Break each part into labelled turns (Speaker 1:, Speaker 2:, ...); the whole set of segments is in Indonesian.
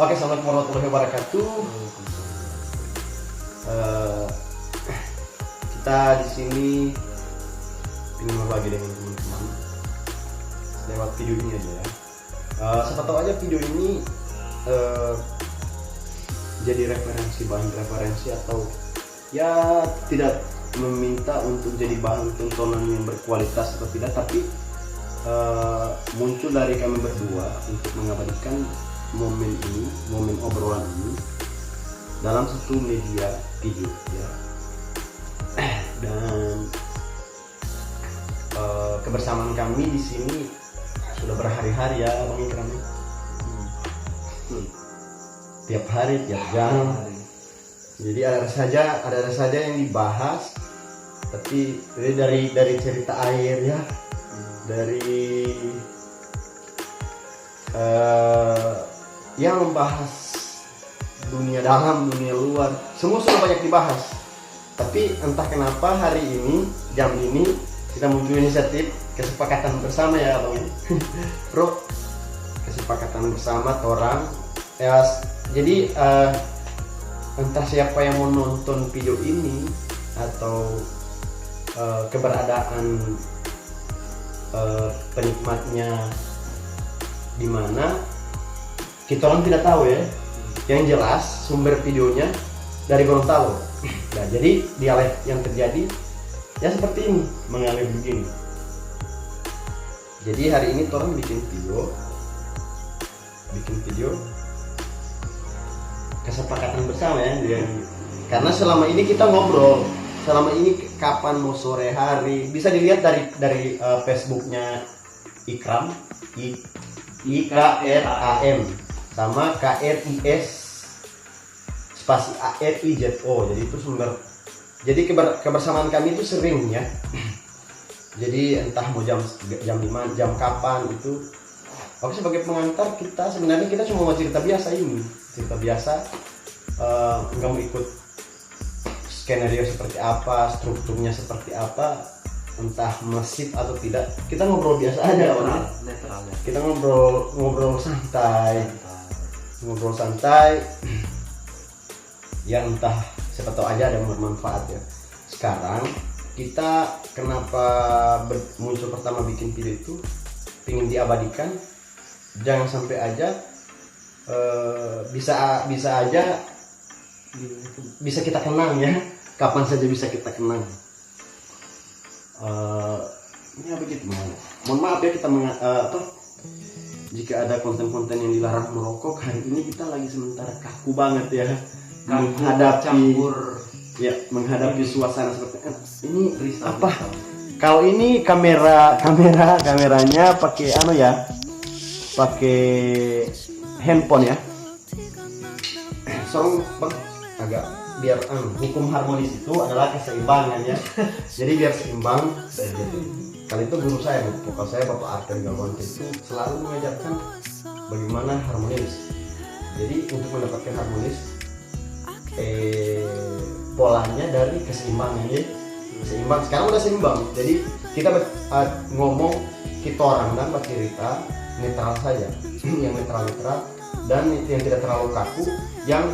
Speaker 1: Oke, assalamualaikum warahmatullahi wabarakatuh. Kita di sini ingin berbagi dengan teman-teman lewat video ini aja ya. Siapa tahu aja video ini jadi bahan referensi atau ya tidak meminta untuk jadi bahan tontonan yang berkualitas atau tidak, tapi muncul dari kami berdua untuk mengabadikan momen ini, momen obrolan ini dalam satu media video ya. Dan kebersamaan kami di sini sudah berhari-hari ya Bang Ikram. Tiap hari, tiap jam. Jadi ada saja yang dibahas, tapi dari cerita air ya, dari yang membahas dunia dalam, dunia luar, semua sudah banyak dibahas. Tapi entah kenapa hari ini, jam ini kita muncul inisiatif kesepakatan bersama ya Bang Bro, kesepakatan bersama orang ya. Jadi entah siapa yang mau nonton video ini atau keberadaan penikmatnya di mana, kita orang tidak tahu ya. Yang jelas sumber videonya dari Gorontalo. Nah, jadi dialek yang terjadi ya seperti ini, mengalir begini. Jadi hari ini orang bikin video kesepakatan bersama ya. Karena selama ini kita ngobrol, selama ini kapan mau sore hari bisa dilihat dari Facebooknya Ikram, IKRAM sama KRIS spasi ARIZO. Jadi itu sumber. Jadi kebersamaan kami itu sering ya. Jadi entah mau jam 5, jam kapan itu. Oke, sebagai pengantar kita sebenarnya kita cuma mau cerita biasa ini. Cerita biasa, nggak mau ikut skenario seperti apa, strukturnya seperti apa, entah masif atau tidak. Kita ngobrol biasa aja, netral ya. Kita ngobrol santai, ya entah siapa tahu aja ada bermanfaat ya. Sekarang kita kenapa muncul pertama bikin video itu, ingin diabadikan, jangan sampai aja bisa aja bisa kita kenang ya, kapan saja bisa kita kenang. Ya begitu. Mohon maaf ya kita jika ada konten-konten yang dilarang merokok. Hari ini kita lagi sementara kaku banget ya, menghadapi suasana seperti ini. Apa? Kalau ini kameranya pakai pakai handphone ya. Sorong Bang, agak biar hukum harmonis itu adalah keseimbangan ya. Jadi biar seimbang. Kali itu guru saya, vokal saya Bapak Arten Galwan itu selalu mengajarkan bagaimana harmonis. Jadi untuk mendapatkan harmonis, polanya dari keseimbangan ya. Seimbang, sekarang udah seimbang. Jadi kita ngomong kita orang dan bercerita netral saja, yang netral dan yang tidak terlalu kaku, yang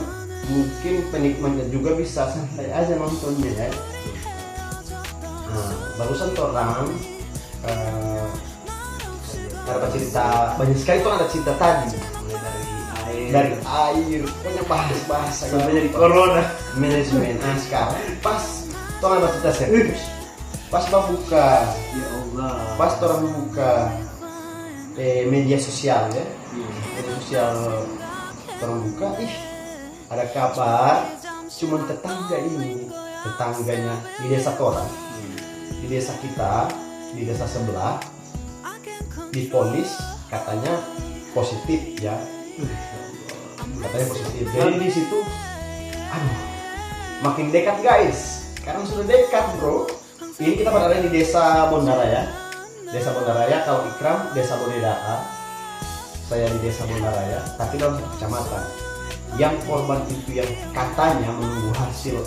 Speaker 1: mungkin penikmatnya juga bisa santai aja nontonnya ya. Nah, barusan orang ada cerita banyak sekali tuh, ada cerita tadi dari air, pokoknya bahasa sampai dari corona, manajemen. Sekarang pas tuh ada cerita serius, pas buka ya Allah, pas orang buka media sosial ya, media sosial orang buka, ada kabar cuman tetangganya di desa orang, di desa kita, di desa sebelah diponis katanya positif ya, katanya positif. Jadi di situ makin dekat guys, sekarang sudah dekat bro. Ini kita berada di desa Bondaraya. Desa Bondaraya, kalau Ikram desa Bodedaan, saya di desa Bondaraya, tapi dalam satu kecamatan. Yang korban itu yang katanya menunggu hasil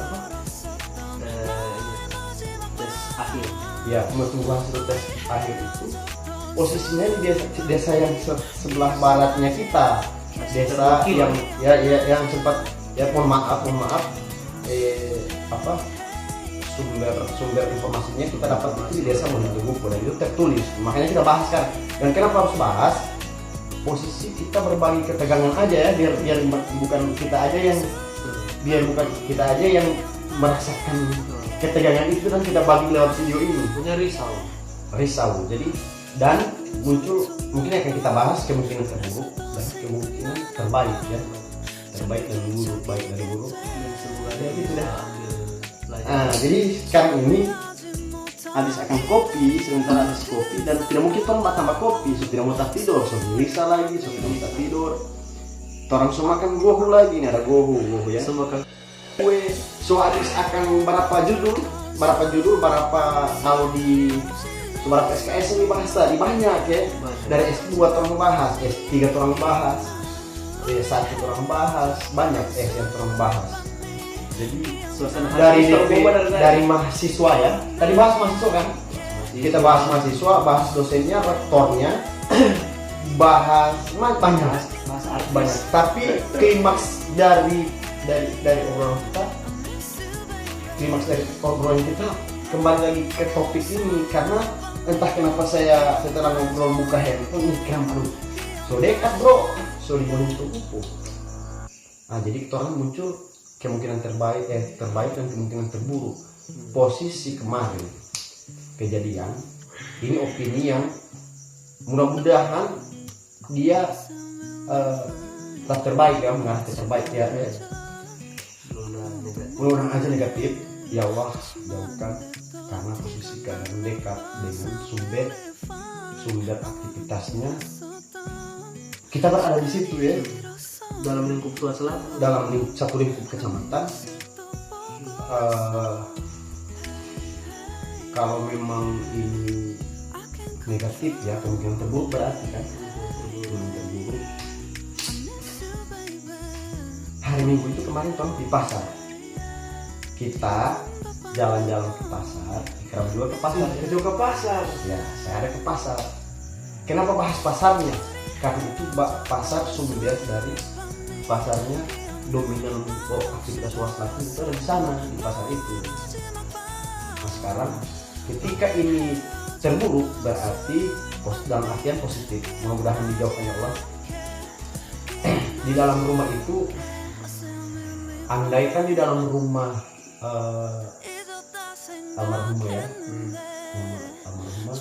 Speaker 1: tes akhir. Ya, menunggu hasil tes akhir itu posisinya di desa yang sebelah baratnya kita, desa yang yang sempat ya mohon maaf sumber informasinya kita dapat itu di desa menuju buku dan itu tertulis, makanya kita bahas kan. Dan kenapa harus bahas? Posisi kita berbagi ketegangan aja ya, biar bukan kita aja yang merasakan ketegangan itu, dan kita bagi lewat video ini.
Speaker 2: Punya
Speaker 1: risau. Jadi dan muncul mungkin akan kita bahas kemungkinan terburuk dan kemungkinan terbaik ya, terbaik dan buruk, baik dari buruk ya gitu dah. Jadi sekarang ini habis akan kopi, sementara habis kopi dan tidak mungkin tambah kopi, so tidak mau tak tidur, so risau lagi, so tidak mau tak tidur. Orang semua kan gohu lagi, nih ada gohu ya.
Speaker 2: Semua kan
Speaker 1: so habis akan berapa judul, kalau di berapa SKS ini bahas tadi banyak ya. Dari S2 orang bahas, S3 orang bahas, S1 orang bahas, banyak yang orang bahas. Jadi dari mahasiswa ya. Tadi bahas mahasiswa kan? Kita bahas mahasiswa, bahas dosennya, rektornya, bahas banyak. Tapi klimaks dari obrolan kita kembali lagi ke topik ini, karena entah kenapa saya setelah ngobrol buka handphone nih aduh so dekat bro, so dibunuh tubuh. Jadi orang muncul kemungkinan terbaik dan kemungkinan terburuk. Posisi kemarin kejadian ini opini yang mudah-mudahan dia tak terbaik ya, mengarah ke terbaik ya. Mudah-mudahan aja negatif. Ya Allah jauhkan, karena posisi keadaan dekat dengan sumber aktivitasnya. Kita berada di situ ya,
Speaker 2: dalam lingkup Tua Selatan,
Speaker 1: dalam satu lingkup kecamatan. Kalau memang ini negatif ya, kemungkinan terburuk berarti kan kemungkinan terburuk. Hari Minggu itu kemarin di pasar, kita jalan-jalan ke pasar, Ikram juga ke pasar. Ya, saya ada ke pasar. Kenapa bahas pasarnya? Karena itu pasar sumber dari pasarnya dominan aktivitas swasta itu ada di sana, di pasar itu. Nah sekarang ketika ini terburuk berarti dalam artian positif, mudah-mudahan dijauhkan ya Allah. Di dalam rumah itu, andaikan di dalam rumah almarhumah ya, almarhumah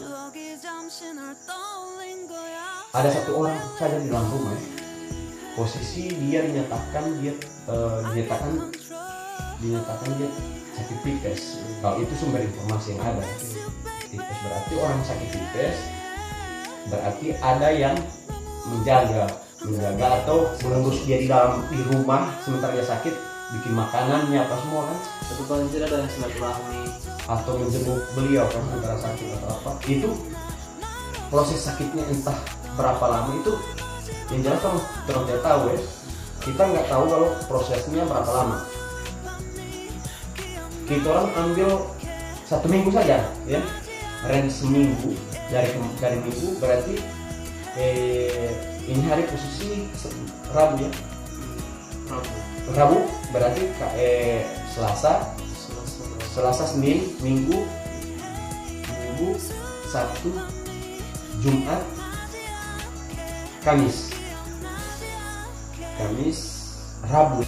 Speaker 1: ada satu orang saja di dalam rumah ya. Posisi dia dinyatakan dia sakit tipes. Kalau itu sumber informasi yang ada, tipes berarti orang sakit tipes, berarti ada yang menjaga atau mengurus dia di rumah sementara dia sakit, bikin makanannya apa semua kan.
Speaker 2: Satu paling tidak ada silaturahmi
Speaker 1: atau menjenguk beliau kan antara sakit atau apa. Itu proses sakitnya entah berapa lama itu yang jelas terus tidak tahu ya. Kita nggak tahu kalau prosesnya berapa lama. Kita orang ambil 1 minggu saja ya, range seminggu dari minggu berarti ini hari posisi Rabu ya. Rabu berarti Selasa, Senin, Minggu, Sabtu, Jumat, Kamis, Rabu.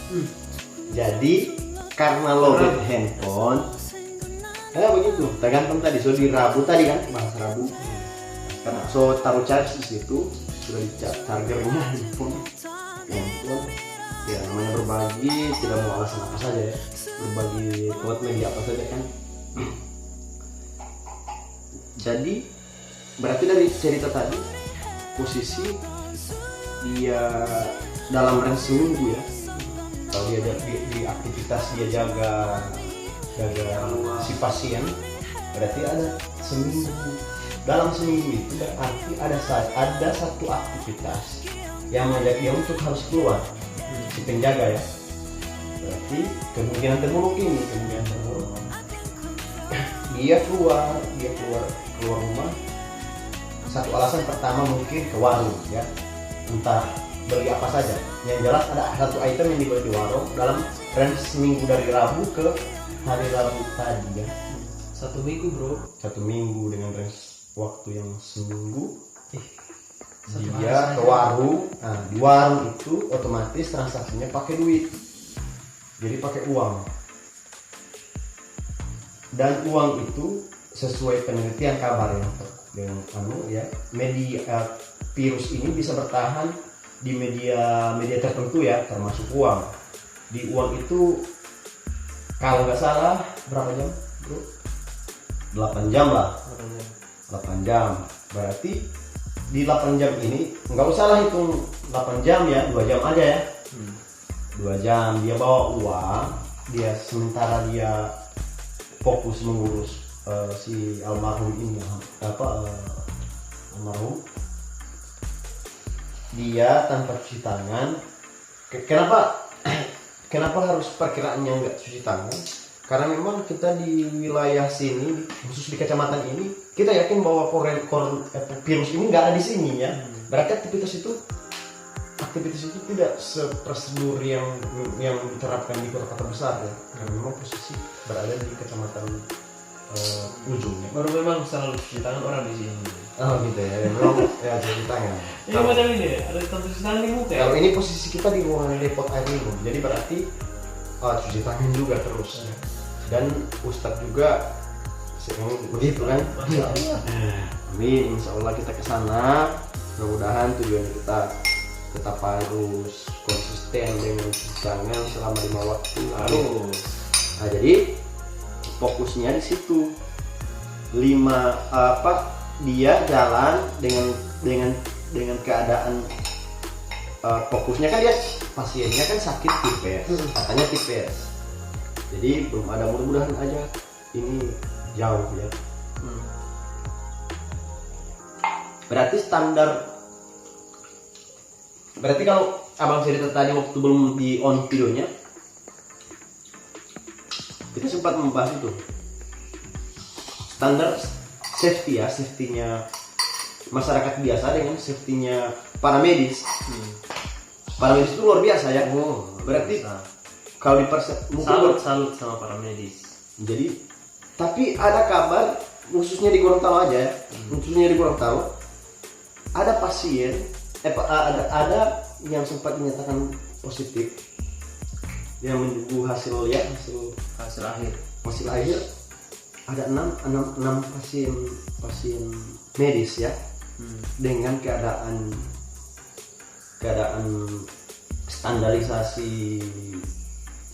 Speaker 1: Jadi karena loaded handphone, begitu. Tergantung tadi. So di Rabu tadi kan, bahas Rabu. Karena so taruh charge di situ, sudah di chargernya handphone. Ya namanya berbagi, tidak mau alasan apa saja ya. Berbagi lewat media apa saja kan. Jadi berarti dari cerita tadi, posisi dia dalam range seminggu ya. Kalau dia di aktivitas dia jaga si pasien, berarti ada seminggu. Dalam seminggu itu berarti ada satu aktivitas yang mengajak dia untuk harus keluar, si penjaga ya. Berarti kemungkinan terburuk dia keluar rumah. Satu alasan pertama mungkin ke warung ya, entah beli apa saja. Yang jelas ada satu item yang dibeli di warung dalam range seminggu dari Rabu ke hari Rabu tadi ya.
Speaker 2: 1 minggu bro.
Speaker 1: 1 minggu dengan range waktu yang seminggu.
Speaker 2: Satu
Speaker 1: Dia
Speaker 2: hari
Speaker 1: ke
Speaker 2: saja.
Speaker 1: warung. Nah, di warung itu otomatis transaksinya pakai duit. Jadi pakai uang. Dan uang itu sesuai penelitian kabar yang media virus ini bisa bertahan di media tertentu ya, termasuk uang. Di uang itu kalau nggak salah berapa jam bro? 8 jam lah. 8 jam. Berarti di 8 jam ini nggak usah lah hitung 8 jam ya, 2 jam aja ya. 2 jam dia bawa uang, dia sementara dia fokus mengurus si almarhum ini almarhum, dia tanpa cuci tangan. Kenapa harus perkiraannya nggak cuci tangan? Karena memang kita di wilayah sini, khusus di kecamatan ini, kita yakin bahwa virus ini nggak ada di sini ya. Berarti aktivitas itu tidak seprosedur yang diterapkan di kota-kota besar ya. Karena memang posisi berada di kecamatan ujungnya.
Speaker 2: Baru memang selalu cuci tangan orang di sini.
Speaker 1: Oh gitu ya, memang ya cuci tangan.
Speaker 2: Ini macam ini ya, ada tempat cuci tangan di muka ya?
Speaker 1: Kalau ini posisi kita di ruangan depot air minum, jadi berarti cuci tangan juga terus. Dan Ustadz juga begitu kan? Amin, insya Allah kita kesana. Mudah-mudahan tujuan kita tetap harus konsisten dengan cuci tangan selama 5 waktu.
Speaker 2: Harus.
Speaker 1: Nah, jadi fokusnya di situ. Dia jalan dengan keadaan fokusnya kan dia pasiennya kan sakit tipes, katanya tipes. Jadi belum ada, mudah-mudahan aja ini jauh ya. Berarti kalau abang cerita tadi waktu belum di on videonya, kita sempat membahas itu standar safety ya, safety-nya masyarakat biasa dengan safety-nya para medis. Para medis itu luar biasa ya. Berarti kalau
Speaker 2: salut sama para medis.
Speaker 1: Jadi, tapi ada kabar khususnya di Gorontalo aja ya. Khususnya di Gorontalo ada pasien ada yang sempat dinyatakan positif yang menunggu hasil akhir ada 6 pasien medis ya, dengan keadaan standarisasi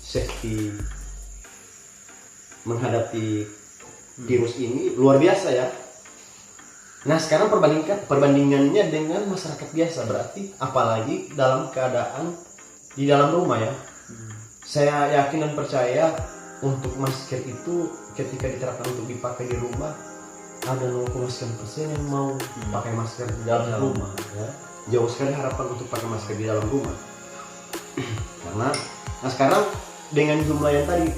Speaker 1: safety menghadapi virus ini luar biasa ya. Nah sekarang perbandingannya dengan masyarakat biasa, berarti apalagi dalam keadaan di dalam rumah ya. Saya yakin dan percaya untuk masker itu ketika diterapkan untuk dipakai di rumah, ada 0,9% yang mau pakai masker di dalam rumah ya. Jauh sekali harapan untuk pakai masker di dalam rumah. Karena sekarang dengan jumlah yang tadi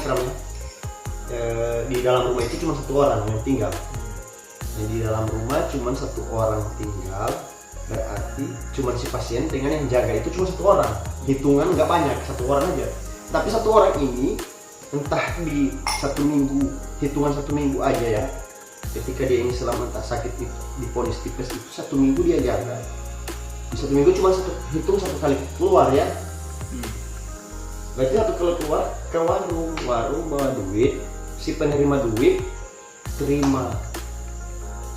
Speaker 1: keramnya di dalam rumah itu cuma 1 orang yang tinggal. Jadi di dalam rumah cuma 1 orang tinggal, berarti cuma si pasien dengan yang jaga itu cuma 1 orang. Hitungan nggak banyak, 1 orang aja. Tapi 1 orang ini entah di 1 minggu, hitungan 1 minggu aja ya. Ketika dia ini selama entah sakit diponis tipes itu 1 minggu dia jaga. Di 1 minggu cuma hitung 1 kali keluar ya. Berarti 1 kali keluar ke warung bawa duit, si penerima duit terima.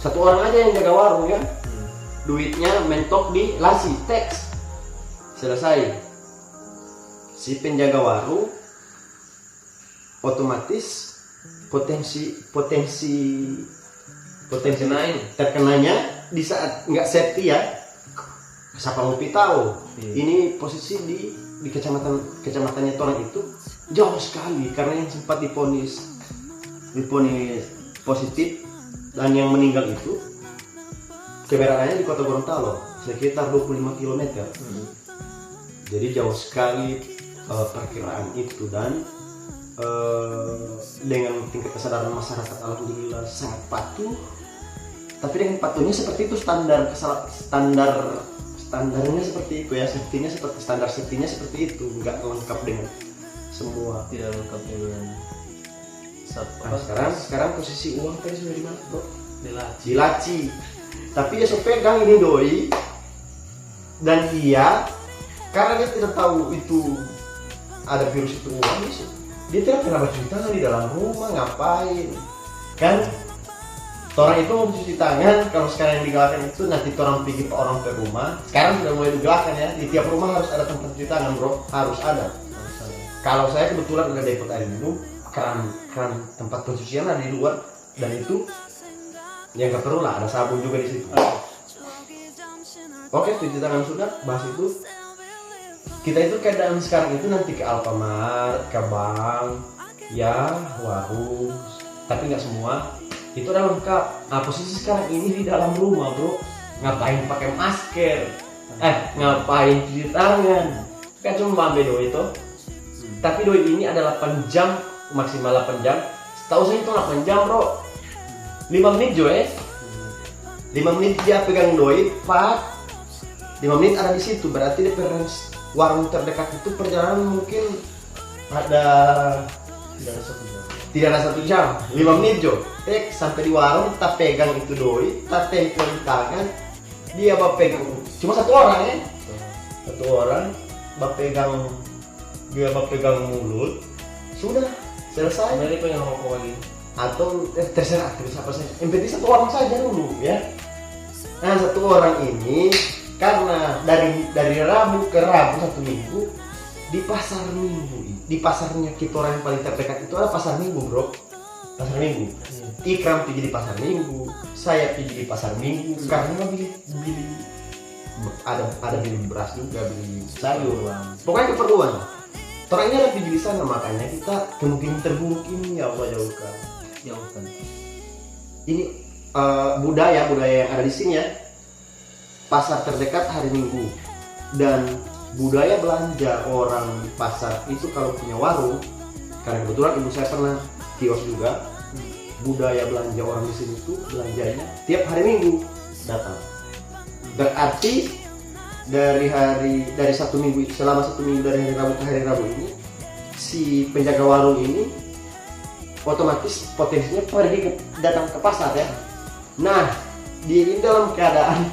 Speaker 1: 1 orang aja yang jaga warung ya. Duitnya mentok di lasi teks. Selesai. Si penjaga warung otomatis potensi terkenanya di saat nggak safety ya. Siapa mau tahu? Ini posisi di kecamatannya Torang itu jauh sekali, karena yang sempat diponis positif dan yang meninggal itu keberadaannya di kota Gorontalo sekitar 25 km. Jadi jauh sekali perkiraan itu, dan dengan tingkat kesadaran masyarakat alhamdulillah sangat patuh. Tapi dengan patuhnya seperti itu standar standarnya seperti itu ya, safety-nya seperti standar safety-nya seperti itu, nggak lengkap dengan semua.
Speaker 2: Tidak lengkap dengan
Speaker 1: Nah, sekarang posisi uang tadi sudah di mana, bro?
Speaker 2: Dilaci.
Speaker 1: Di laci. Tapi dia pegang ini doi, dan dia karena dia tidak tahu itu ada virus itu uang, dia tidak pernah bercuci tangan di dalam rumah. Ngapain kan? Orang itu mau cuci tangan, kalau sekarang yang digalakkan itu nanti orang pergi ke orang per rumah. Sekarang sudah mulai digalakkan ya, di tiap rumah harus ada tempat cuci tangan, bro, harus ada. Kalau saya kebetulan ada depot air minum, keran tempat pencucian ada di luar, dan itu ya nggak perlu lah, ada sabun juga di situ. Oke, cuci tangan sudah, bahas itu. Kita itu keadaan sekarang itu nanti ke Alfamart, ke bank, ya warung, tapi nggak semua. Itu udah lengkap. Nah, posisi sekarang ini di dalam rumah, bro, ngapain pakai masker? Ngapain cuci tangan? Kan cuma ambil doi itu. Tapi doi ini ada 8 jam, maksimal 8 jam. Setahu saya itu 8 jam, bro. 5 menit Jo 5 menit dia pegang doi, pak. 5 menit ada di situ, berarti dia warung terdekat itu perjalanan mungkin ada tidak ada 1 jam, 5 menit Jo. Sampai di warung, tak pegang itu doi, tak tempel di tangan, dia pegang, cuma 1 orang ya, 1 orang, dia pegang mulut, sudah selesai.
Speaker 2: Jadi pengen rokok lagi.
Speaker 1: Atau terserah apa saja, yang penting 1 orang saja dulu ya. Nah 1 orang ini karena dari Rabu ke Rabu 1 minggu di pasar Minggu, di pasarnya kita orang yang paling terdekat itu ada pasar Minggu, bro. Pasar Minggu. Ikram pergi di pasar Minggu, saya pergi di pasar Minggu karena beli ada beli beras juga, beli sayur, pokoknya keperluan. Orangnya ada pergi di sana, makanya kita kemungkinan terburuk ini ya Allah jauhkan. Ini budaya yang ada di sini ya. Pasar terdekat hari Minggu, dan budaya belanja orang di pasar itu kalau punya warung, karena kebetulan ibu saya pernah kios juga. Budaya belanja orang di sini tuh belanjanya tiap hari Minggu datang. Berarti dari 1 minggu itu, selama 1 minggu dari hari Rabu ke hari Rabu ini, si penjaga warung ini otomatis potensinya datang ke pasar ya. Nah, dia ini dalam keadaan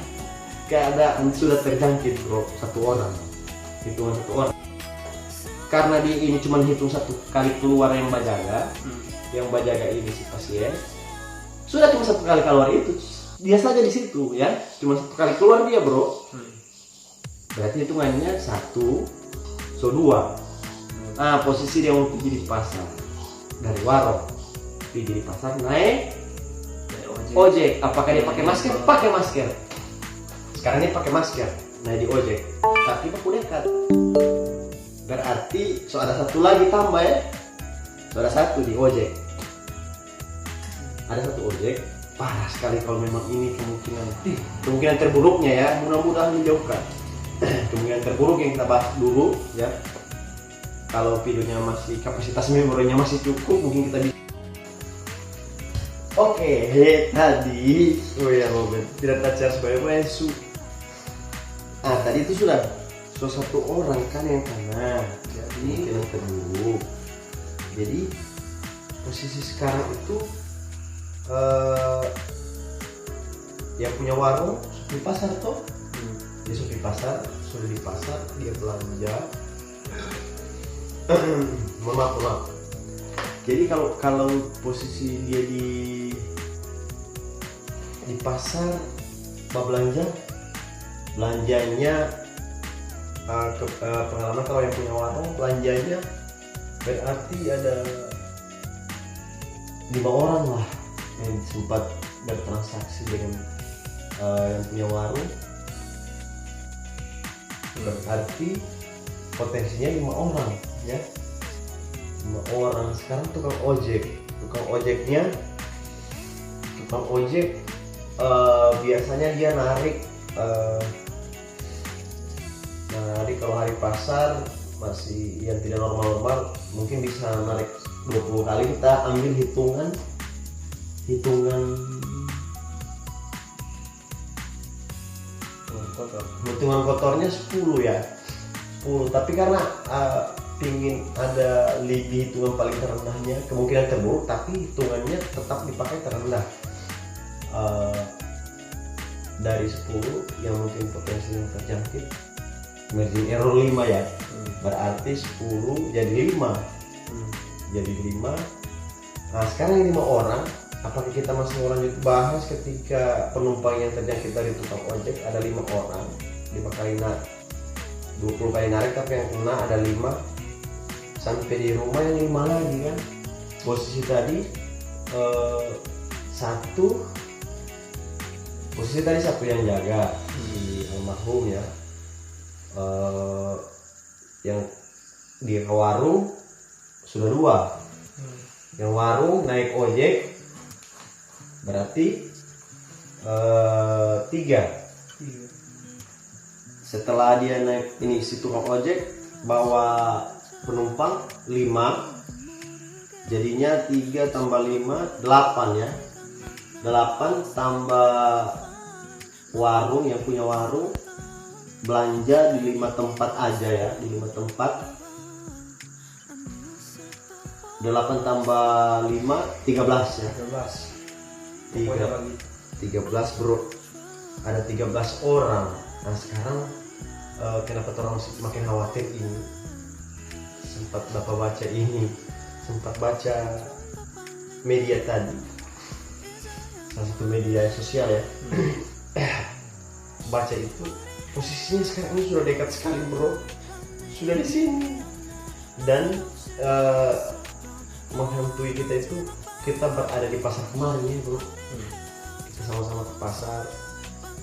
Speaker 1: sudah terjangkit, bro, 1 orang, hitungan 1 orang. Karena dia ini cuma hitung 1 kali keluar yang bajaga ini si pasien, sudah cuma 1 kali keluar itu, dia saja di situ ya, cuma 1 kali keluar dia, bro. Berarti hitungannya 1, so 2. Nah, posisi dia mau pergi di pasar dari warung, pergi di pasar naik ojek. Apakah dia pakai masker? Pakai masker. Sekarang dia pakai masker, naik di ojek, tapi aku dekat. Berarti so ada 1 lagi tambah ya. So ada 1 di ojek. Ada 1 ojek. Parah sekali kalau memang ini kemungkinan terburuknya ya. Mudah-mudahan menjauhkan. Kemungkinan terburuk yang kita bahas dulu ya. Kalau videonya masih, kapasitas memorinya masih cukup, mungkin kita bisa. Oke, tadi tidak tercharge sebagai su. Tadi itu sudah 1 orang kan yang kena, jadi yang terburuk. Jadi posisi sekarang itu yang punya warung di pasar tuh, dia di pasar, sudah di pasar, dia belanja. Maaf. Jadi kalau posisi dia di pasar, belanjanya pengalaman kalau yang punya warung belanjanya berarti ada 5 orang lah yang sempat bertransaksi dengan yang punya warung. Berarti potensinya 5 orang ya, 5 orang. Sekarang tukang ojek biasanya dia narik kalau hari pasar masih yang tidak normal mungkin bisa narik 20 kali. Kita ambil hitungan
Speaker 2: kotor.
Speaker 1: hitungan kotornya 10 ya, 10. Tapi karena pingin ada di hitungan paling terendahnya, kemungkinan terburuk tapi hitungannya tetap dipakai terendah. Dari 10 yang mungkin potensinya terjangkit, margin error 5 ya, berarti 10 jadi 5. Jadi 5. Nah sekarang 5 orang, apakah kita masih mau lanjut bahas ketika penumpang yang terjangkit dari tukang ojek ada 5 orang, 5 kali narik, 20 kali narik tapi yang kena ada 5, sampai di rumah yang 5 lagi kan. Posisi tadi satu yang jaga si almarhum ya, yang di warung sudah 2, yang warung naik ojek berarti 3. Setelah dia naik ini si tukang ojek bawa penumpang 5, jadinya 3 tambah 5 8 ya, 8 tambah warung yang punya warung belanja di 5 tempat aja ya, di 5 tempat 8 tambah 5 13 ya, 13 bro, ada 13 orang. Nah sekarang kenapa orang makin khawatir ini, sempat bapak baca ini, sempat baca media tadi, salah satu media sosial ya. Baca itu posisinya sekarang ini sudah dekat sekali bro, sudah di sini dan menghantui kita itu, kita berada di pasar kemarin ya bro. Kita sama-sama ke pasar,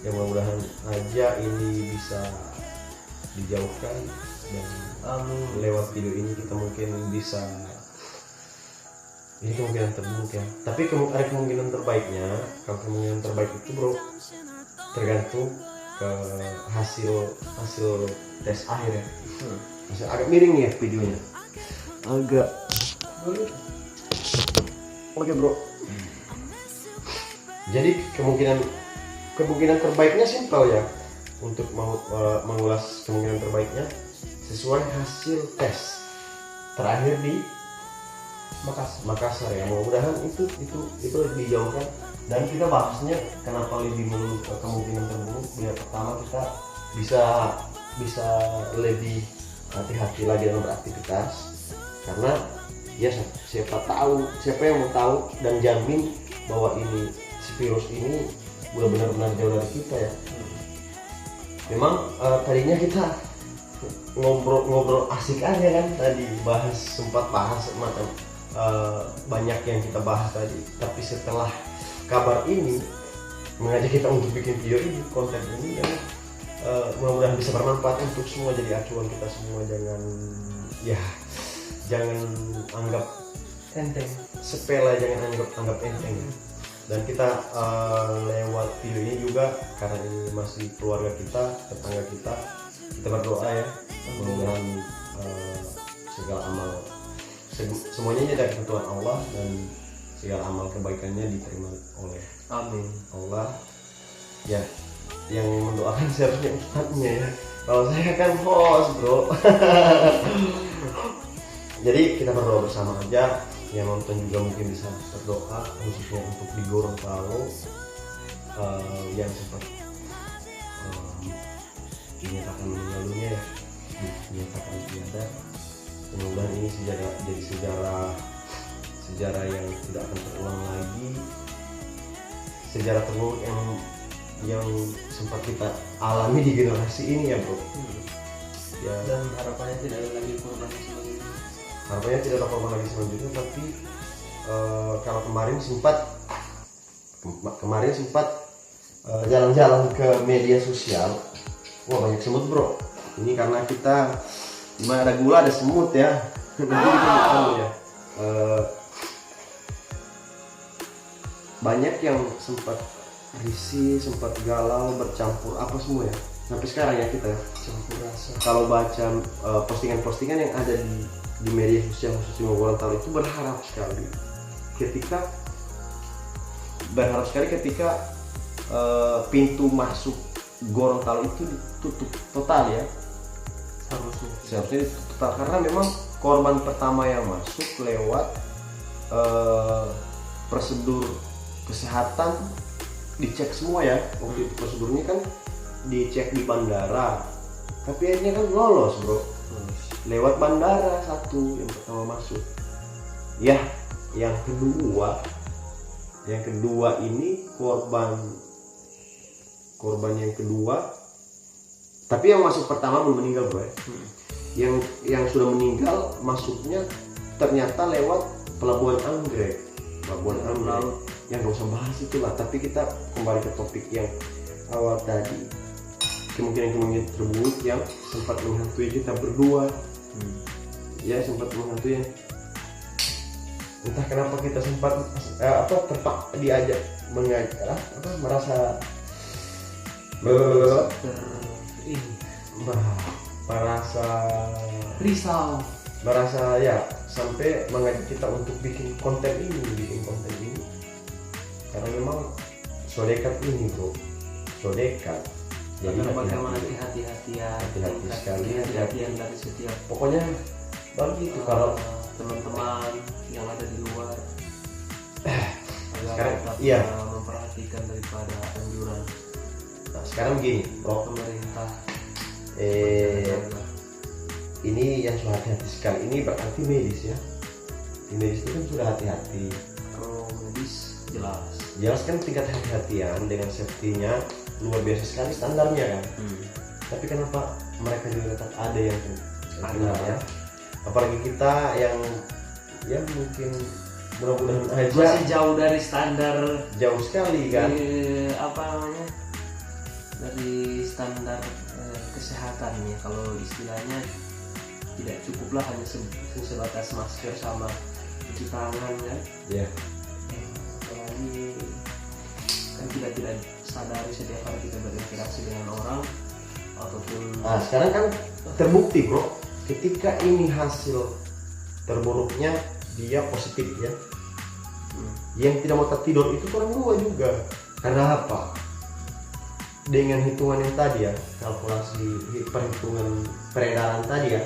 Speaker 1: ya mudah-mudahan aja ini bisa dijauhkan dan lewat video ini kita mungkin bisa, ini kemungkinan terburuk ya, tapi ada kemungkinan terbaiknya. Kalau kemungkinan terbaik itu bro tergantung ke hasil tes akhir ya. Agak miring nih ya videonya, agak oke bro. Jadi kemungkinan terbaiknya simpel ya, untuk mengulas kemungkinan terbaiknya sesuai hasil tes terakhir di Makassar ya. Mudah-mudahan itu dijauhkan, dan kita bahasnya kenapa lebih kemungkinan terburuk biar pertama kita bisa lebih hati-hati lagi dalam beraktivitas, karena ya siapa yang mau tahu dan jamin bahwa ini si virus ini benar-benar jauh dari kita ya. Memang tadinya kita ngobrol asik aja kan tadi, sempat bahas macam banyak yang kita bahas tadi, tapi setelah kabar ini mengajak kita untuk bikin video ini, konten ini yang mudah-mudahan bisa bermanfaat untuk semua, jadi acuan kita semua. Jangan anggap enteng, sepele, jangan anggap enteng. Dan kita lewat video ini juga, karena ini masih keluarga kita, tetangga kita berdoa ya, mudah-mudahan segala amal semuanya dari ketentuan Allah, dan segala amal kebaikannya diterima oleh Allah ya. Yang mendoakan seharusnya ustadznya ya, kalau saya kan host bro. Jadi kita berdoa bersama aja, yang nonton juga mungkin bisa berdoa, khususnya untuk di Gorontalo yang sempat dinyatakan meninggal dunia ya, dinyatakan tiada. Mudah-mudahan ini jadi sejarah yang tidak akan terulang lagi, sejarah terburuk yang sempat kita alami di generasi ini ya bro. Ya,
Speaker 2: dan harapannya tidak ada lagi korban selanjutnya.
Speaker 1: Harapannya tidak ada korban lagi selanjutnya, tapi kalau kemarin sempat jalan-jalan ke media sosial, wah banyak semut bro. Ini karena kita dimana ada gula ada semut ya. Nanti kita tahu ya. Banyak yang sempat risih, sempat galau, bercampur apa semua ya. Sampai sekarang ya kita campur rasa. Kalau baca postingan-postingan yang ada di media sosial khususnya Gorontalo itu, berharap sekali ketika pintu masuk Gorontalo itu ditutup total ya, seharusnya ditutup total karena memang korban pertama yang masuk lewat prosedur kesehatan dicek semua ya. Waktu itu prosedurnya kan dicek di bandara, tapi akhirnya kan lolos bro, lewat bandara satu yang pertama masuk ya. Yang kedua ini korban yang kedua, tapi yang masuk pertama belum meninggal bro ya. Yang sudah meninggal masuknya ternyata lewat pelabuhan Anggrek yang gak usah bahas itulah. Tapi kita kembali ke topik yang awal tadi, kemungkinan terburuk yang sempat menghantui kita berdua. Ya sempat menghantui, entah kenapa kita sempat diajak merasa merasa ya sampai mengajak kita untuk bikin konten ini karena memang so dekat ini bro, so dekat. Jadi
Speaker 2: bagaimana hati-hatian
Speaker 1: sekali,
Speaker 2: hati-hatian dari setiap
Speaker 1: pokoknya begitu. Kalau
Speaker 2: teman-teman yang ada di luar
Speaker 1: sekarang
Speaker 2: tetap
Speaker 1: iya
Speaker 2: memperhatikan daripada anjuran
Speaker 1: sekarang begini bro,
Speaker 2: pemerintah.
Speaker 1: ini yang sudah hati-hati sekali ini berarti medis ya. Di medis itu kan sudah hati-hati.
Speaker 2: Kalau medis
Speaker 1: jelas kan tingkat hati-hatian dengan safety-nya luar biasa sekali standarnya kan. Tapi kenapa mereka juga tetap ada yang kenal ya, apalagi kita yang ya mungkin mudah-mudahan aja
Speaker 2: masih jauh dari standar,
Speaker 1: jauh sekali kan
Speaker 2: dari standar kesehatannya. Kalau istilahnya tidak cukuplah hanya sebatas masker sama cuci tangan kan
Speaker 1: ya.
Speaker 2: Apalagi kan kita tidak sadari setiap hari kita berinteraksi dengan orang ataupun
Speaker 1: sekarang kan terbukti bro, ketika ini hasil terburuknya dia positif ya. Yang tidak mau tertidur itu orang dua juga. Karena apa? Dengan hitungan yang tadi ya, kalkulasi perhitungan peredaran tadi ya,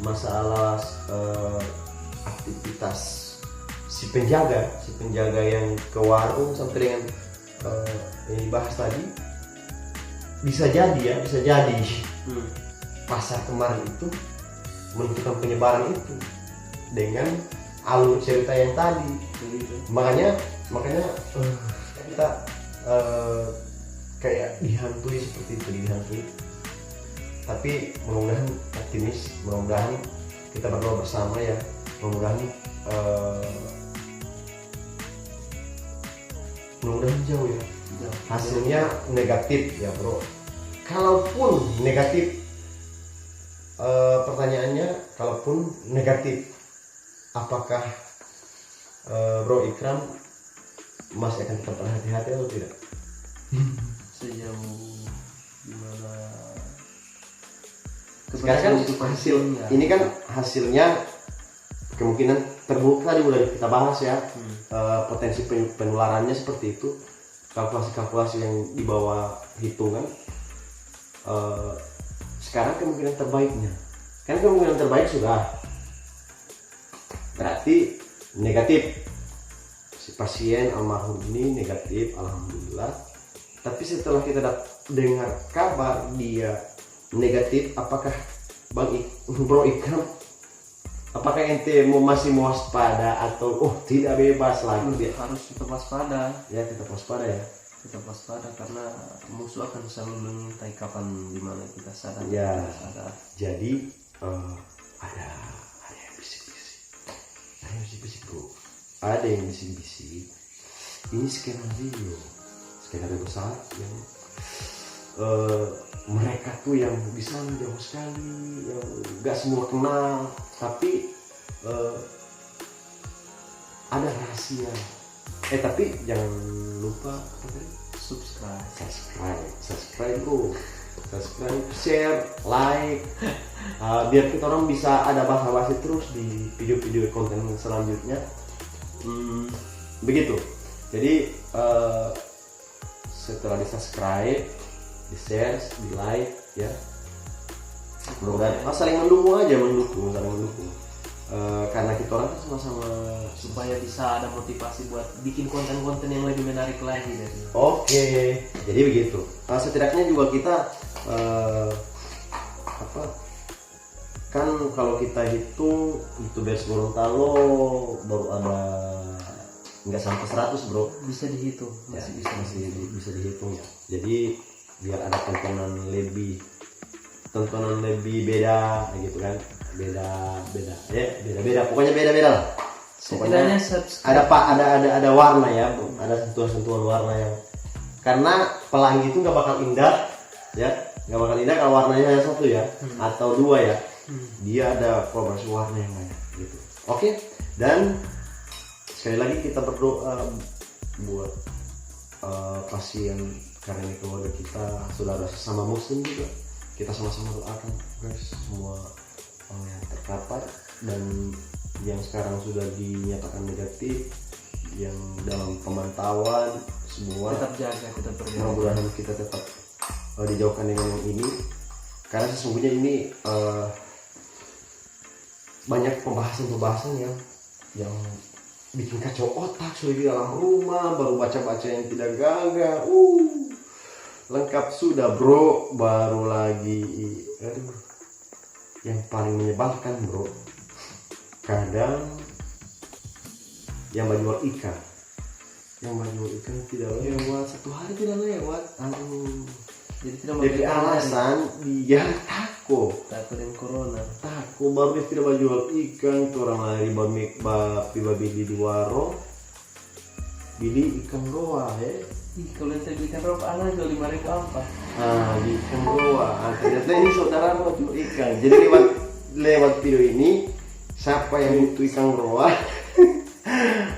Speaker 1: masalah aktivitas si penjaga yang ke warung sampai dengan yang dibahas tadi, bisa jadi pasar kemarin itu menentukan penyebaran itu dengan alur cerita yang tadi. Makanya kita kayak dihantui seperti itu, tapi mudah-mudahan optimis, mudah-mudahan kita berdoa bersama ya, mudah-mudahan jauh ya hasilnya negatif ya bro. Kalaupun negatif, pertanyaannya kalaupun negatif, apakah Bro Ikram masih akan tetap berhati-hati atau tidak?
Speaker 2: Sejauh dimana
Speaker 1: sekarang kan hasil ini kan hasilnya kemungkinan terburuk tadi udah kita bahas ya. Potensi penularannya seperti itu, kalkulasi yang di bawah hitungan. Sekarang kemungkinan terbaiknya kan kemungkinan terbaik sudah berarti negatif. Si pasien almarhum ini negatif, alhamdulillah. Tapi setelah kita dengar kabar dia negatif, apakah Bro Ikram, apakah ente masih mau waspada atau tidak bebas lagi?
Speaker 2: Harus tetap waspada
Speaker 1: ya, tetap waspada ya,
Speaker 2: tetap waspada karena musuh akan selalu mengintai kapan dimana kita sadar
Speaker 1: ya.
Speaker 2: Sadar.
Speaker 1: Jadi ada yang bisik-bisik bro, ada yang bisik-bisik. Ini skenario besar yang mereka tuh yang bisa jauh sekali, yang gak semua kenal, tapi ada rahasia. Tapi jangan lupa subscribe bro, share, like, biar kita orang bisa ada basa-basi terus di video-video konten selanjutnya. Begitu. Jadi setelah di subscribe, di share, di like ya. Mudah-mudahan saling mendukung aja, saling mendukung. Karena kita orang kan sama-sama
Speaker 2: supaya bisa ada motivasi buat bikin konten-konten yang lebih menarik lagi dari.
Speaker 1: Oke, jadi begitu. Setidaknya juga kita kan kalau kita hitung YouTubers Gorontalo baru ada nggak sampai 100 bro.
Speaker 2: Bisa dihitung,
Speaker 1: masih bisa dihitung ya. Jadi biar ada tontonan lebih beda gitu kan, beda pokoknya beda lah.
Speaker 2: Setidaknya
Speaker 1: ada warna ya, ada sentuhan warna yang, karena pelangi itu nggak bakal indah ya, nggak bakal indah kalau warnanya hanya satu ya atau dua ya. Dia ada kolaborasi warna yang banyak gitu. Oke, dan sekali lagi kita berdoa buat pasien, karena ini keluarga kita, saudara sesama muslim juga. Kita sama-sama doakan guys, semua yang terpapar dan yang sekarang sudah dinyatakan negatif, yang dalam pemantauan semua
Speaker 2: tetap jaga, tetap berjaga.
Speaker 1: Mudah-mudahan kita tetap dijauhkan dengan yang ini, karena sesungguhnya ini banyak pembahasan yang bikin kacau otak sudah di dalam rumah, baru baca-baca yang tidak gagah. Lengkap sudah bro, baru lagi yang paling menyebalkan bro, kadang yang menjual ikan tidak lewat, 1 hari tidak lewat.
Speaker 2: Jadi tidak
Speaker 1: jadi alasan dia takut
Speaker 2: dengan corona.
Speaker 1: Takut baru dia tidak menjual ikan, tuh orang lari babi di waro, beli ikan roa ya.
Speaker 2: Kalau yang saya belikan roa anak jual 5.000 apa?
Speaker 1: Di ikan roa. Ternyata ini saudara mau jual ikan. Jadi lewat video ini, siapa yang butuh ikan roa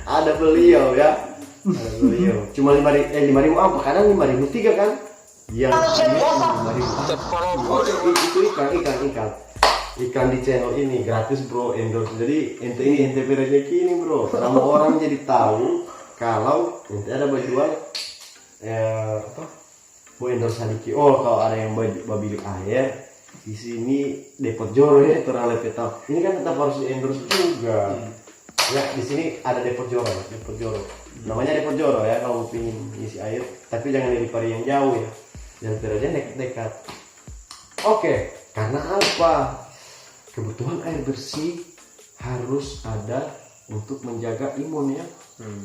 Speaker 1: ada beliau ya. Ada beliau. Cuma 5.000 apa? Kadang 5.003 kan? Yang 5.000. Oke, itu ikan di channel ini gratis bro, endorse. Jadi ente rezeki ini bro. Sama orang jadi tahu kalau ente ada berjual mau endorse sedikit. Kalau ada yang beli air di sini Depot Joro ya, terang lepetap. Ini kan tetap harus di endorse juga. Ya di sini ada Depot Joro. Namanya Depot Joro ya kalau ingin isi air. Tapi jangan dari pari yang jauh ya. Yang aja dekat-dekat. Oke, karena apa? Kebutuhan air bersih harus ada untuk menjaga imun ya.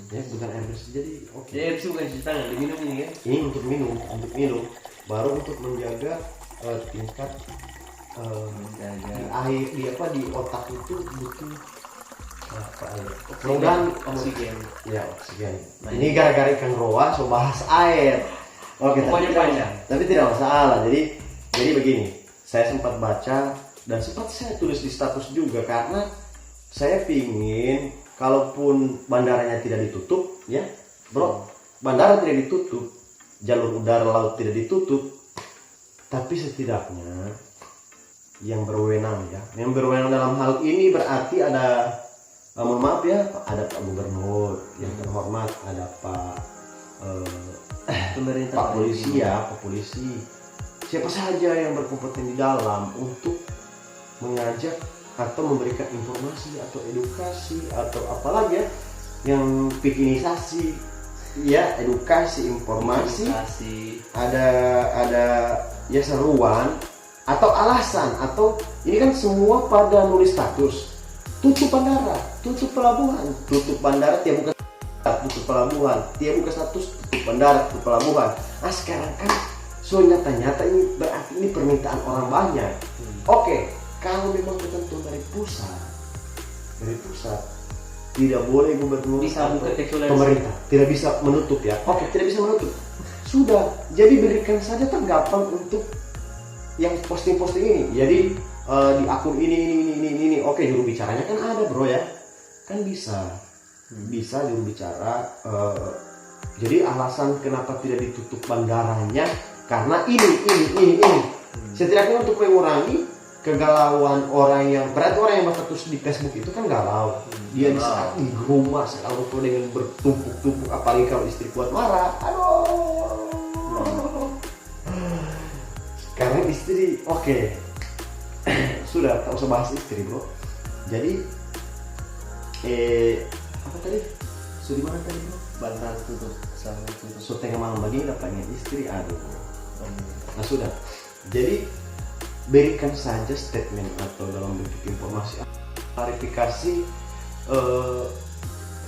Speaker 1: Ya bukan air bersih, jadi oke.
Speaker 2: Jadi air bersih bukan cuci tangan, diminum ini kan?
Speaker 1: Ini untuk minum, baru untuk menjaga tingkat di air di otak itu butuh air. Kemudian
Speaker 2: oksigen.
Speaker 1: Ya oksigen. Ini gara-gara ikan roa, so bahas air. Oke, tapi tidak masalah. Jadi begini, saya sempat baca dan sempat saya tulis di status juga, karena saya pingin kalaupun bandaranya tidak ditutup ya bro, bandara tidak ditutup, jalur udara laut tidak ditutup, tapi setidaknya yang berwenang dalam hal ini berarti ada, mohon maaf ya, ada Pak Gubernur yang terhormat, ada Pak
Speaker 2: pemerintah,
Speaker 1: Pak polisi, siapa saja yang berkompeten di dalam untuk mengajak atau memberikan informasi atau edukasi atau apalagi ya yang pikinisasi ya, edukasi, informasi, ada ya seruan atau alasan, atau ini kan semua pada nulis status tutup bandara, tutup bandara tiap buka tutup pelabuhan, tiap buka status tutup bandara, tutup pelabuhan. Nah sekarang kan so nyata-nyata ini berarti ini permintaan orang banyak. Oke, kalau memang ketentuan dari pusat tidak boleh gubernur atau pemerintah tidak bisa menutup ya. Oke, tidak bisa menutup. Sudah, jadi berikan saja tanggapan untuk yang posting ini. Jadi di akun ini. Oke, juru bicaranya kan ada bro ya, kan bisa juru bicara. Jadi alasan kenapa tidak ditutup bandaranya karena ini. Setidaknya untuk mengurangi kegalauan orang yang berstatus di Facebook itu kan galau. Dia di saat di rumah selalu dengan bertumpuk-tumpuk, apalagi kalau istri kuat marah. Aduh. istri, oke. Sudah, tak usah bahas istri bro. Jadi apa tadi? Sudah mana tadi bro?
Speaker 2: Bantal tutup, selalu tutup.
Speaker 1: So tengah malam begini dapatnya istri, aduh. Nah sudah. Jadi berikan saja statement atau dalam bentuk informasi, klarifikasi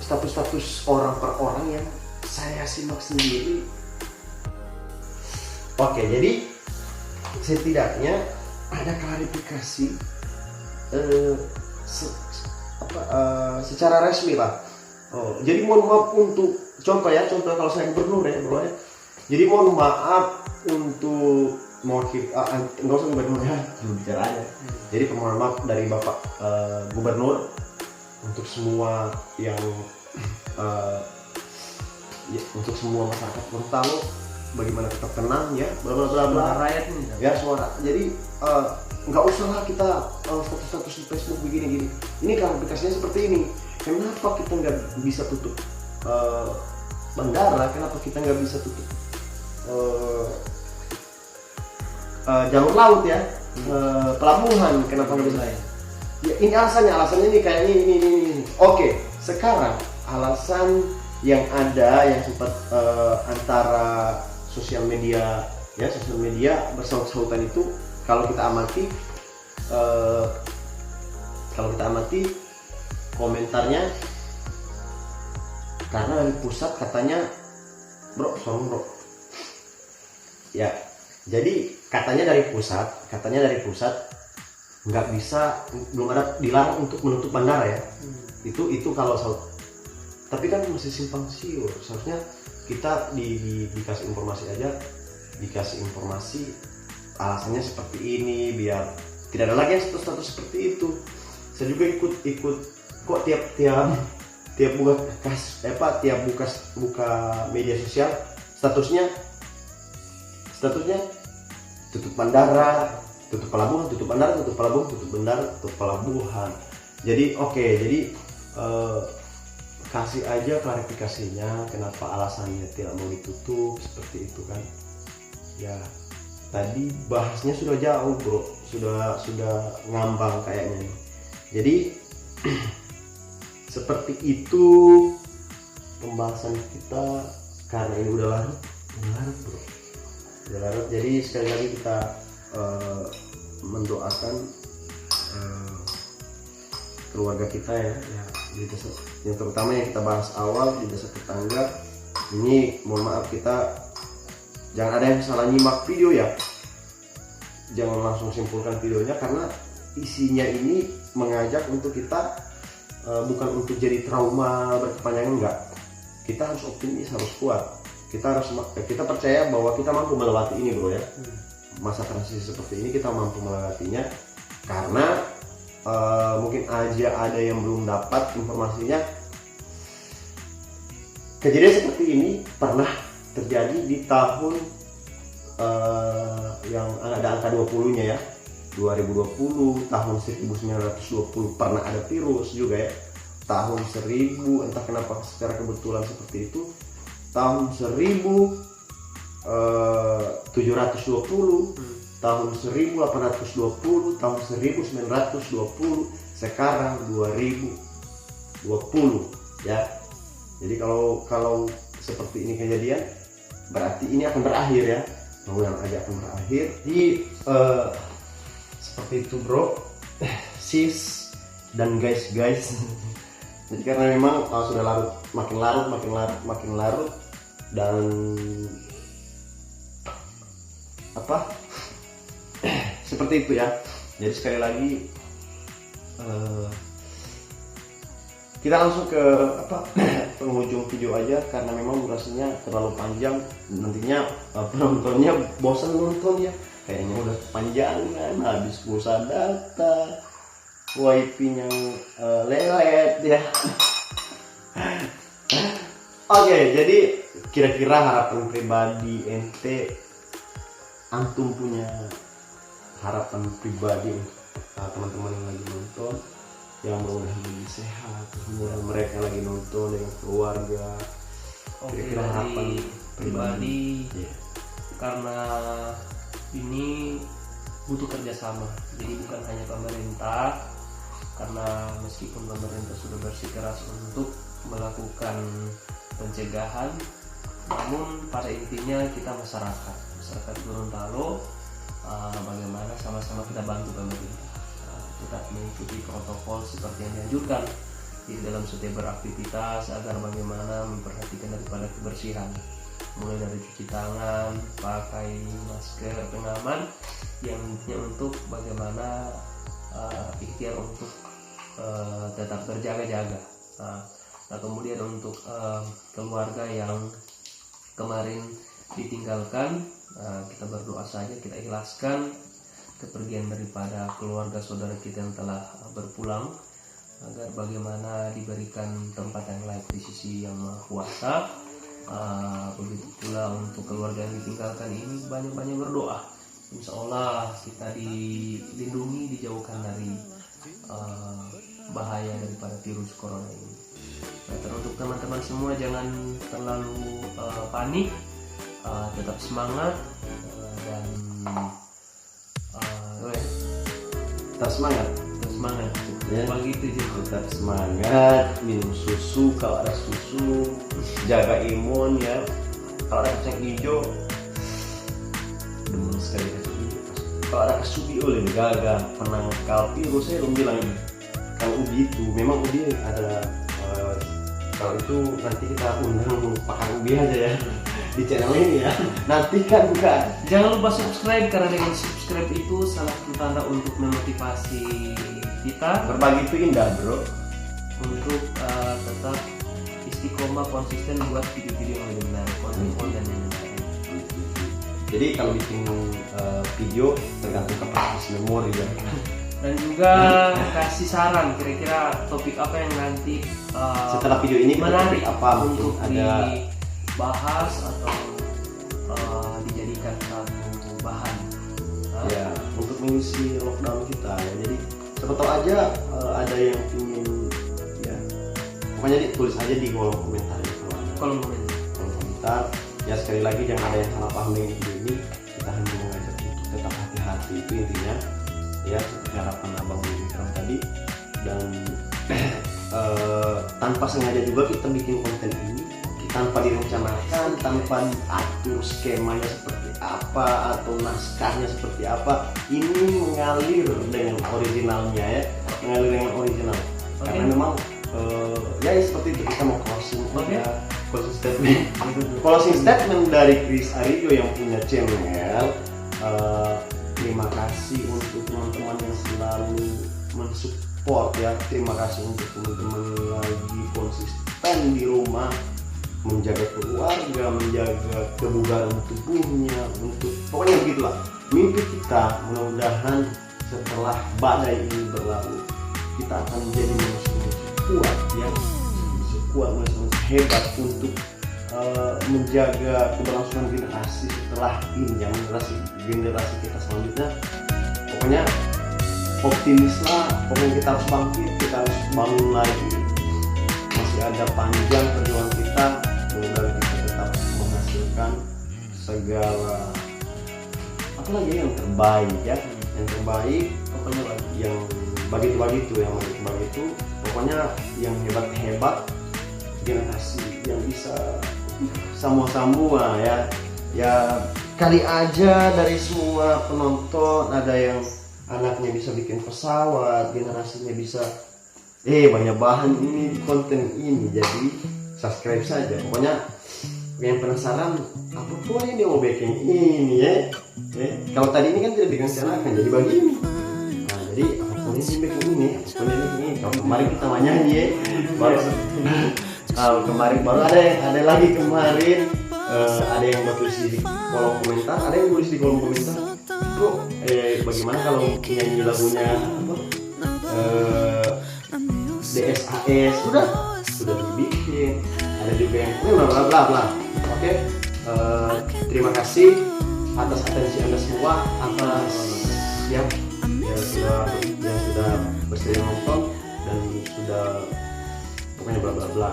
Speaker 1: status-status orang per orang yang saya simak sendiri. Oke, jadi setidaknya ada klarifikasi secara resmi lah. Jadi mohon maaf untuk contoh kalau saya gubernur ya bro ya. Jadi mohon maaf untuk nggak usah gubernur ya, bicara aja. Jadi permohonan maaf dari Bapak Gubernur untuk semua yang untuk semua masyarakat tahu bagaimana tetap tenang ya, bla bla bla bla.
Speaker 2: Rakyat ini
Speaker 1: Ya suara. Jadi nggak usahlah kita status di Facebook begini-gini. Ini klarifikasinya seperti ini. Kenapa kita nggak bisa tutup bandara? Kenapa kita nggak bisa tutup jalur laut ya, pelabuhan? Kenapa nggak bisa? Ya ini alasannya ini kayak ini. Oke, sekarang alasan yang ada yang sempat antara sosial media bersangkutan itu kalau kita amati komentarnya, karena dari pusat katanya bro ya, jadi katanya dari pusat nggak bisa, belum ada dilarang untuk menutup bandara ya. Itu kalau tapi kan masih simpang siur, seharusnya kita dikasih informasi alasannya seperti ini biar tidak ada lagi yang status seperti itu. Saya juga ikut kok tiap buka media sosial statusnya tutup bandara, tutup pelabuhan, tutup bandara, tutup pelabuhan, tutup bandara, tutup pelabuhan. Jadi jadi kasih aja klarifikasinya kenapa alasannya tidak mau ditutup seperti itu kan. Ya tadi bahasnya sudah jauh bro, sudah ngambang kayaknya. Jadi seperti itu pembahasan kita, karena ini udah larut bro, udah larut. Jadi sekali lagi kita mendoakan keluarga kita ya di desa, yang terutama yang kita bahas awal di desa tetangga ini. Mohon maaf, kita jangan ada yang salah nyimak video ya, jangan langsung simpulkan videonya, karena isinya ini mengajak untuk kita bukan untuk jadi trauma berkepanjangan, enggak. Kita harus optimis, harus kuat, kita percaya bahwa kita mampu melewati ini bro ya. Masa transisi seperti ini kita mampu melewatinya, karena mungkin aja ada yang belum dapat informasinya. Kejadian seperti ini pernah terjadi di tahun yang ada angka 20-nya ya, 2020, tahun 1920 pernah ada virus juga ya. Tahun 1000 entah kenapa secara kebetulan seperti itu, tahun 1720, tahun 1820, tahun 1920, sekarang 2020 ya. Jadi kalau seperti ini kejadian, berarti ini akan berakhir ya, mudah-mudahan aja akan berakhir. Jadi seperti itu bro, sis dan guys. Jadi karena memang sudah makin larut dan seperti itu ya. Jadi sekali lagi kita langsung ke penghujung video aja, karena memang durasinya terlalu panjang, nantinya penontonnya bosan nonton ya, kayaknya udah kepanjangan, habis pulsa data, wifi-nya lelet ya. Oke, jadi kira-kira harapan pribadi ente, antum punya harapan pribadi teman-teman yang lagi nonton, yang mudah-mudahan lebih sehat, semua mereka lagi nonton dengan keluarga. Kira-kira harapan pribadi
Speaker 2: karena ini butuh kerjasama. Jadi bukan hanya pemerintah, karena meskipun pemerintah sudah bersikeras untuk melakukan pencegahan, namun pada intinya kita masyarakat Gorontalo, bagaimana sama-sama kita bantu pemerintah, tetap mengikuti protokol seperti yang dianjurkan di dalam setiap beraktivitas, agar bagaimana memperhatikan daripada kebersihan, mulai dari cuci tangan, pakai masker pengaman, yang intinya untuk bagaimana ikhtiar untuk tetap berjaga-jaga. Nah, kemudian untuk keluarga yang kemarin ditinggalkan, kita berdoa saja, kita ikhlaskan kepergian daripada keluarga saudara kita yang telah berpulang, agar bagaimana diberikan tempat yang layak di sisi Yang Maha Kuasa. Begitu pula untuk keluarga yang ditinggalkan ini, banyak-banyak berdoa, insya Allah kita dilindungi, dijauhkan dari bahaya daripada virus corona ini. Nah, teruntuk teman-teman semua, jangan terlalu panik, tetap semangat, dan
Speaker 1: Tetap semangat. Ya.
Speaker 2: Begitu juga.
Speaker 1: Tetap semangat, minum susu kalau ada susu, jaga imun ya. Kalau ada kacang hijau, demen sekali kacang hijau. Kalau ada kasubi oleh gagal penangkal virus, saya belum bilang ini. Kalau ubi itu memang ubi ada, kalau itu nanti kita undang pakar ubi aja ya di channel ini ya. Nantikan bukan.
Speaker 2: Jangan lupa subscribe, karena dengan subscribe itu salah satu tanda untuk memotivasi kita
Speaker 1: Berbagi itu indah bro.
Speaker 2: untuk tetap istiqomah konsisten buat video-video yang lebih menarik, konten-konten yang menarik.
Speaker 1: Jadi kalau bikin video tergantung kapasitas memori ya.
Speaker 2: Dan juga kasih saran kira-kira topik apa yang nanti
Speaker 1: Setelah video ini
Speaker 2: menarik
Speaker 1: apa
Speaker 2: untuk
Speaker 1: ada
Speaker 2: dibahas atau dijadikan satu bahan
Speaker 1: ya untuk mengisi lockdown kita ya. Jadi siapa tahu aja ada yang ingin ya, pokoknya tulis aja di kolom komentar ya,
Speaker 2: kolom
Speaker 1: komentar ya. Sekali lagi jangan ada yang salah paham dengan video ini, kita hanya mengajak untuk tetap hati-hati, itu intinya ya, seperti harapan abang Mikram tadi. Dan tanpa sengaja juga kita bikin konten ini, tanpa direncanakan, tanpa diatur skemanya seperti apa atau naskahnya seperti apa, ini mengalir dengan originalnya ya, mengalir dengan original. Karena memang ya seperti itu, kita mau closing ya, closing statement dari Chris Arijo yang punya channel. Terima kasih untuk teman-teman yang selalu mensupport ya. Terima kasih untuk teman-teman yang lagi konsisten di rumah, menjaga keluarga, menjaga kebugaran tubuhnya, untuk pokoknya begitulah mimpi kita. Mudah-mudahan setelah badai ini berlalu, kita akan menjadi manusia kuat ya, manusia kuat, manusia hebat untuk menjaga keberlangsungan generasi setelah ini, yang generasi kita selanjutnya. Pokoknya optimislah, pokoknya kita harus bangkit, kita harus bangun lagi. Masih ada panjang perjuangan kita, mudah-mudahan kita tetap menghasilkan segala apalagi yang terbaik ya, yang terbaik. Pokoknya yang begitu yang begitu, pokoknya yang hebat generasi yang bisa sama-sama ya kali aja dari semua penonton ada yang anaknya bisa bikin pesawat, generasinya bisa banyak bahan ini, konten ini. Jadi subscribe saja. Pokoknya yang penasaran apa pun ini mau bikin ini ya. Kalau tadi ini kan tidak direncanakan jadi begini. Nah, jadi apapun ini bikin ini, Kalau kemarin kita nyanyi ya, baru kemarin baru ada lagi kemarin ada yang tulis di kolom komentar, ada yang tulis di kolom komentar, bro, bagaimana kalau nyanyi lagunya apa? DSAS sudah dibikin. Ada juga yang bla bla bla. Oke, terima kasih atas atensi Anda semua, atas yang sudah bersedia nonton dan sudah pokoknya bla bla bla.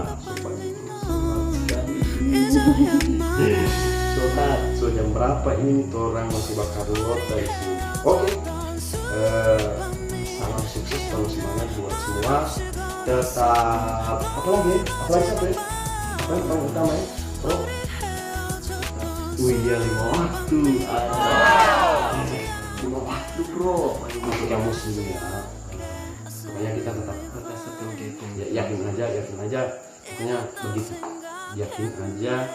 Speaker 1: So jam berapa ini? Orang masih bakar lot dari sini. Oke. Salam sukses, salam semangat buat semua. Tetap apalagi apa ya? Apa yang paling utama ya? Oh, iya 5 waktu. 5 waktu bro. Masuk yang muslim ya. Pokoknya kita tetap yakin aja. Pokoknya begitu. Yakin aja.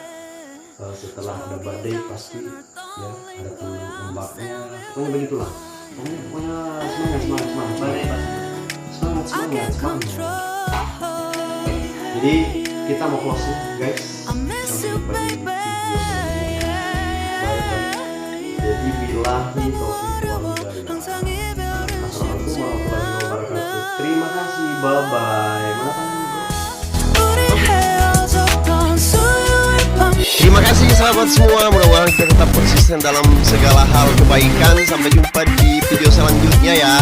Speaker 1: Setelah ada badai pasti ya ada ombaknya. Pokoknya begitulah. Pokoknya semangat. Jadi kita mau closing guys. Sampai jumpa di video selanjutnya. Jadi billahi taufiq wal hidayah. Assalamualaikum warahmatullahi wabarakatuh. Terima kasih. Bye bye.
Speaker 3: Terima kasih sahabat semua, mudah-mudahan kita tetap konsisten dalam segala hal kebaikan. Sampai jumpa di video selanjutnya ya.